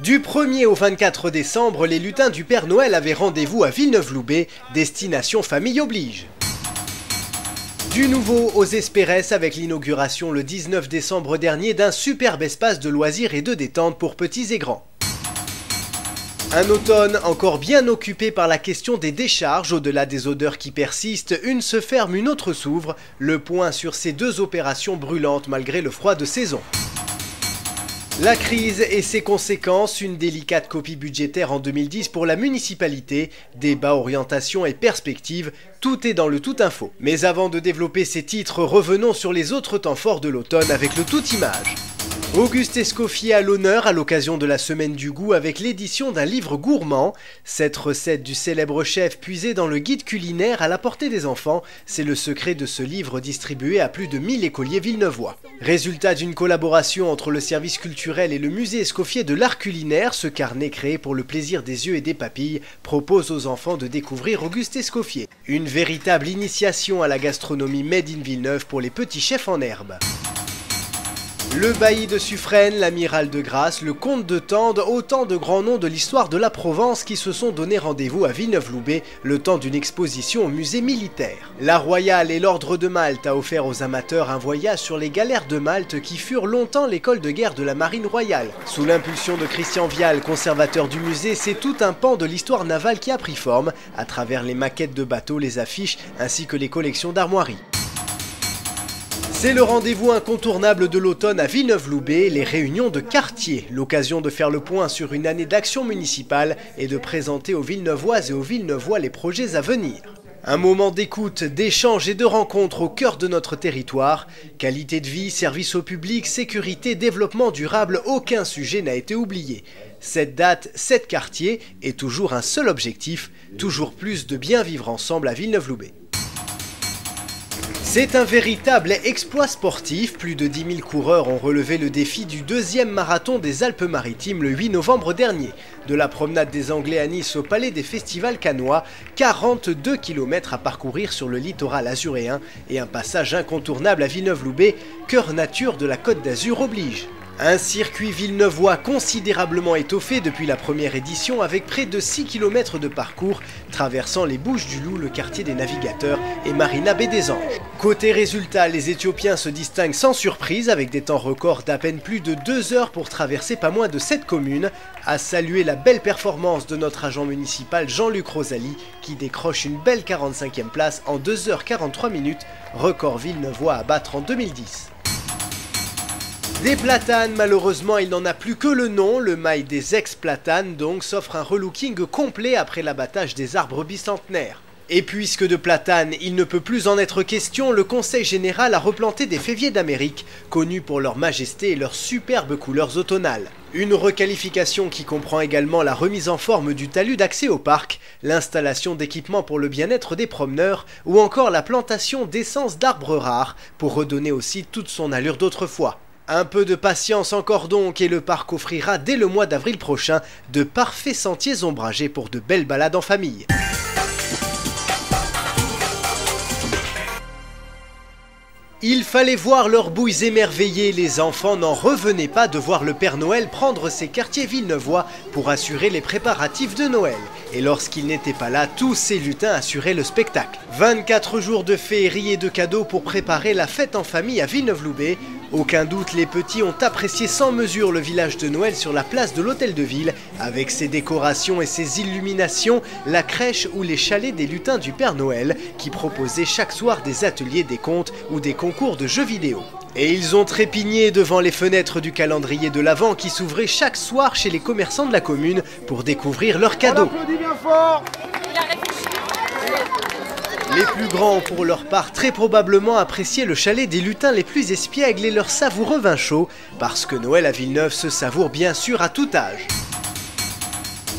Du 1er au 24 décembre, les lutins du Père Noël avaient rendez-vous à Villeneuve-Loubet, destination famille oblige. Du nouveau aux Hespérès avec l'inauguration le 19 décembre dernier d'un superbe espace de loisirs et de détente pour petits et grands. Un automne encore bien occupé par la question des décharges, au-delà des odeurs qui persistent, une se ferme, une autre s'ouvre, le point sur ces deux opérations brûlantes malgré le froid de saison. La crise et ses conséquences, une délicate copie budgétaire en 2010 pour la municipalité, débat, orientation et perspective, tout est dans le Tout Info. Mais avant de développer ces titres, revenons sur les autres temps forts de l'automne avec le Tout Image. Auguste Escoffier à l'honneur à l'occasion de la Semaine du Goût avec l'édition d'un livre gourmand. Cette recette du célèbre chef puisée dans le guide culinaire à la portée des enfants, c'est le secret de ce livre distribué à plus de 1000 écoliers villeneuvois. Résultat d'une collaboration entre le service culturel et le musée Escoffier de l'art culinaire, ce carnet créé pour le plaisir des yeux et des papilles propose aux enfants de découvrir Auguste Escoffier. Une véritable initiation à la gastronomie made in Villeneuve pour les petits chefs en herbe. Le bailli de Suffren, l'amiral de Grasse, le comte de Tende, autant de grands noms de l'histoire de la Provence qui se sont donné rendez-vous à Villeneuve-Loubet le temps d'une exposition au musée militaire. La Royale et l'Ordre de Malte a offert aux amateurs un voyage sur les galères de Malte qui furent longtemps l'école de guerre de la marine royale. Sous l'impulsion de Christian Vial, conservateur du musée, c'est tout un pan de l'histoire navale qui a pris forme à travers les maquettes de bateaux, les affiches ainsi que les collections d'armoiries. C'est le rendez-vous incontournable de l'automne à Villeneuve-Loubet, les réunions de quartier, l'occasion de faire le point sur une année d'action municipale et de présenter aux Villeneuvoises et aux Villeneuvois les projets à venir. Un moment d'écoute, d'échange et de rencontre au cœur de notre territoire. Qualité de vie, service au public, sécurité, développement durable, aucun sujet n'a été oublié. Cette date, 7 quartiers et toujours un seul objectif, toujours plus de bien vivre ensemble à Villeneuve-Loubet. C'est un véritable exploit sportif, plus de 10 000 coureurs ont relevé le défi du deuxième marathon des Alpes-Maritimes le 8 novembre dernier. De la promenade des Anglais à Nice au palais des festivals cannois, 42 km à parcourir sur le littoral azuréen et un passage incontournable à Villeneuve-Loubet, cœur nature de la Côte d'Azur oblige. Un circuit villeneuvois considérablement étoffé depuis la première édition avec près de 6 km de parcours traversant les Bouches-du-Loup, le quartier des Navigateurs et Marina Baie des Anges. Côté résultat, les Éthiopiens se distinguent sans surprise avec des temps records d'à peine plus de 2 heures pour traverser pas moins de 7 communes. À saluer la belle performance de notre agent municipal Jean-Luc Rosalie qui décroche une belle 45e place en 2h43 minutes, record villeneuvois à battre en 2010. Des platanes, malheureusement il n'en a plus que le nom, le mail des ex-platanes donc s'offre un relooking complet après l'abattage des arbres bicentenaires. Et puisque de platanes il ne peut plus en être question, le Conseil général a replanté des féviers d'Amérique, connus pour leur majesté et leurs superbes couleurs automnales. Une requalification qui comprend également la remise en forme du talus d'accès au parc, l'installation d'équipements pour le bien-être des promeneurs ou encore la plantation d'essences d'arbres rares pour redonner aussi toute son allure d'autrefois. Un peu de patience encore donc et le parc offrira dès le mois d'avril prochain de parfaits sentiers ombragés pour de belles balades en famille. Il fallait voir leurs bouilles émerveillées, les enfants n'en revenaient pas de voir le Père Noël prendre ses quartiers villeneuvois pour assurer les préparatifs de Noël. Et lorsqu'il n'était pas là, tous ces lutins assuraient le spectacle. 24 jours de féerie et de cadeaux pour préparer la fête en famille à Villeneuve-Loubet. Aucun doute, les petits ont apprécié sans mesure le village de Noël sur la place de l'Hôtel de Ville, avec ses décorations et ses illuminations, la crèche ou les chalets des lutins du Père Noël, qui proposaient chaque soir des ateliers, des contes ou des concours de jeux vidéo. Et ils ont trépigné devant les fenêtres du calendrier de l'Avent qui s'ouvrait chaque soir chez les commerçants de la commune pour découvrir leurs cadeaux. Les plus grands ont pour leur part très probablement apprécié le chalet des lutins les plus espiègles et leur savoureux vin chaud, parce que Noël à Villeneuve se savoure bien sûr à tout âge.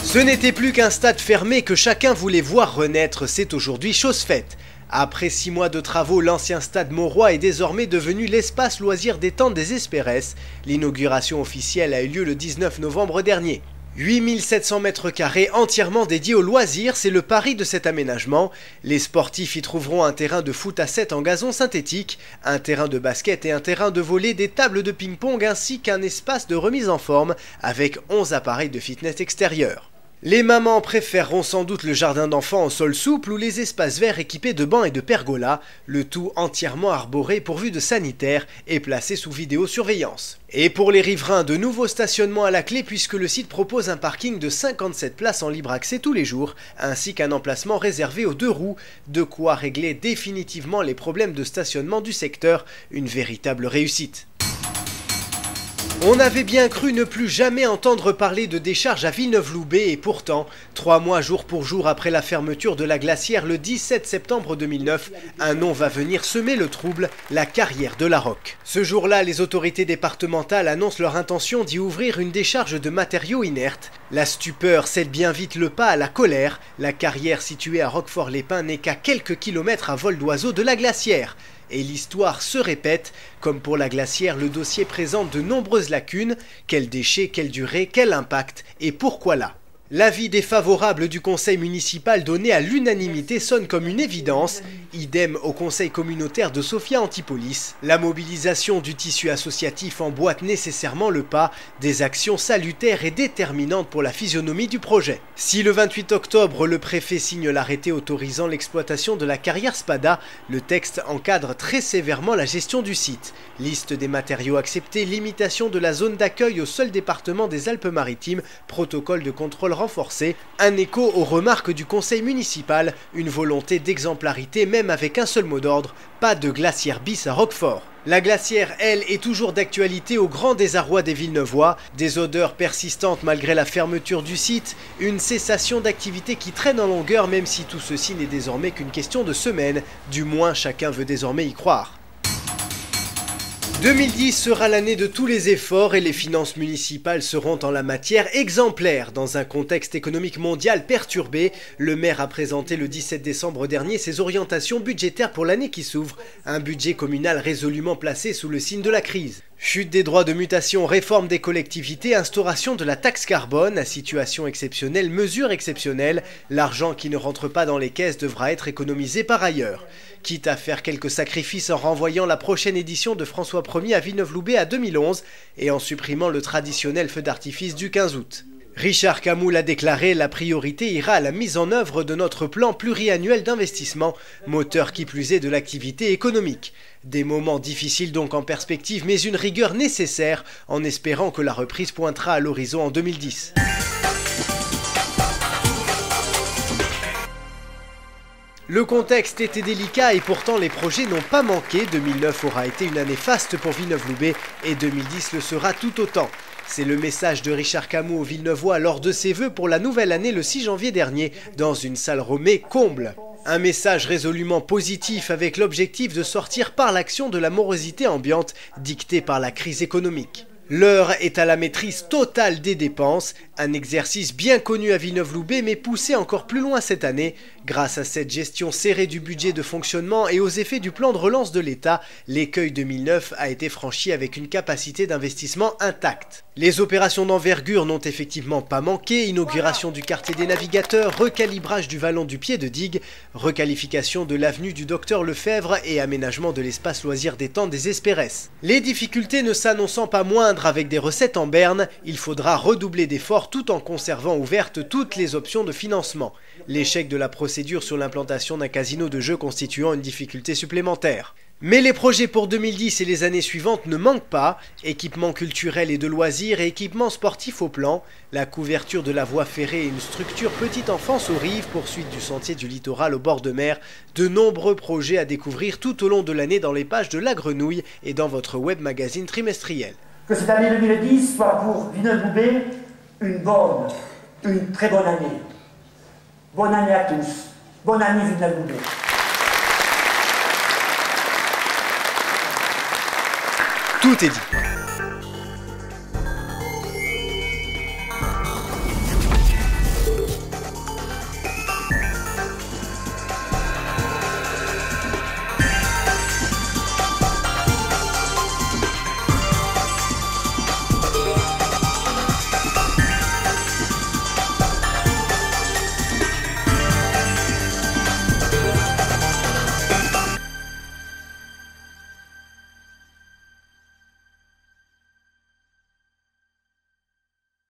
Ce n'était plus qu'un stade fermé que chacun voulait voir renaître, c'est aujourd'hui chose faite. Après 6 mois de travaux, l'ancien stade Mauroy est désormais devenu l'espace loisir détente des Hespérès. L'inauguration officielle a eu lieu le 19 novembre dernier. 8700 mètres carrés entièrement dédiés aux loisirs, c'est le pari de cet aménagement. Les sportifs y trouveront un terrain de foot à 7 en gazon synthétique, un terrain de basket et un terrain de volley, des tables de ping-pong ainsi qu'un espace de remise en forme avec 11 appareils de fitness extérieurs. Les mamans préféreront sans doute le jardin d'enfants au sol souple ou les espaces verts équipés de bancs et de pergolas, le tout entièrement arboré pourvu de sanitaires et placé sous vidéosurveillance. Et pour les riverains, de nouveaux stationnements à la clé puisque le site propose un parking de 57 places en libre accès tous les jours, ainsi qu'un emplacement réservé aux 2 roues, de quoi régler définitivement les problèmes de stationnement du secteur, une véritable réussite. On avait bien cru ne plus jamais entendre parler de décharge à Villeneuve-Loubet et pourtant, 3 mois jour pour jour après la fermeture de la glacière le 17 septembre 2009, un nom va venir semer le trouble, la carrière de la Roque. Ce jour-là, les autorités départementales annoncent leur intention d'y ouvrir une décharge de matériaux inertes. La stupeur cède bien vite le pas à la colère. La carrière située à Roquefort-les-Pins n'est qu'à quelques kilomètres à vol d'oiseau de la glacière. Et l'histoire se répète, comme pour la glacière, le dossier présente de nombreuses lacunes. Quels déchets, quelle durée, quel impact et pourquoi là? L'avis défavorable du conseil municipal donné à l'unanimité sonne comme une évidence, idem au conseil communautaire de Sophia Antipolis. La mobilisation du tissu associatif emboîte nécessairement le pas, des actions salutaires et déterminantes pour la physionomie du projet. Si le 28 octobre, le préfet signe l'arrêté autorisant l'exploitation de la carrière Spada, le texte encadre très sévèrement la gestion du site. Liste des matériaux acceptés, limitation de la zone d'accueil au seul département des Alpes-Maritimes, protocole de contrôle renforcé, un écho aux remarques du conseil municipal, une volonté d'exemplarité même avec un seul mot d'ordre, pas de glacière bis à Roquefort. La glacière, elle, est toujours d'actualité au grand désarroi des Villeneuvois, des odeurs persistantes malgré la fermeture du site, une cessation d'activité qui traîne en longueur même si tout ceci n'est désormais qu'une question de semaines, du moins chacun veut désormais y croire. 2010 sera l'année de tous les efforts et les finances municipales seront en la matière exemplaires. Dans un contexte économique mondial perturbé, le maire a présenté le 17 décembre dernier ses orientations budgétaires pour l'année qui s'ouvre, un budget communal résolument placé sous le signe de la crise. Chute des droits de mutation, réforme des collectivités, instauration de la taxe carbone, à situation exceptionnelle, mesures exceptionnelles, l'argent qui ne rentre pas dans les caisses devra être économisé par ailleurs. Quitte à faire quelques sacrifices en renvoyant la prochaine édition de François Ier à Villeneuve-Loubet à 2011 et en supprimant le traditionnel feu d'artifice du 15 août. Richard Camus l'a déclaré, la priorité ira à la mise en œuvre de notre plan pluriannuel d'investissement, moteur qui plus est de l'activité économique. Des moments difficiles donc en perspective, mais une rigueur nécessaire en espérant que la reprise pointera à l'horizon en 2010. Le contexte était délicat et pourtant les projets n'ont pas manqué. 2009 aura été une année faste pour Villeneuve-Loubet et 2010 le sera tout autant. C'est le message de Richard Camus aux Villeneuvois lors de ses vœux pour la nouvelle année le 6 janvier dernier dans une salle Romée comble. Un message résolument positif avec l'objectif de sortir par l'action de la morosité ambiante dictée par la crise économique. L'heure est à la maîtrise totale des dépenses, un exercice bien connu à Villeneuve-Loubet mais poussé encore plus loin cette année. Grâce à cette gestion serrée du budget de fonctionnement et aux effets du plan de relance de l'État, l'écueil 2009 a été franchi avec une capacité d'investissement intacte. Les opérations d'envergure n'ont effectivement pas manqué, inauguration du quartier des navigateurs, recalibrage du vallon du pied de digue, requalification de l'avenue du Docteur Lefebvre et aménagement de l'espace loisir détente des Espéresses. Les difficultés ne s'annonçant pas moindres avec des recettes en berne, il faudra redoubler d'efforts tout en conservant ouvertes toutes les options de financement. L'échec de la procédure sur l'implantation d'un casino de jeux constituant une difficulté supplémentaire. Mais les projets pour 2010 et les années suivantes ne manquent pas. Équipements culturels et de loisirs et équipements sportifs au plan, la couverture de la voie ferrée et une structure petite enfance aux rives, poursuite du sentier du littoral au bord de mer, de nombreux projets à découvrir tout au long de l'année dans les pages de La Grenouille et dans votre web magazine trimestriel. Que cette année 2010 soit pour Villeneuve-Loubet une très bonne année. Bonne année à tous. Bonne année Villeneuve-Loubet. Tout est dit.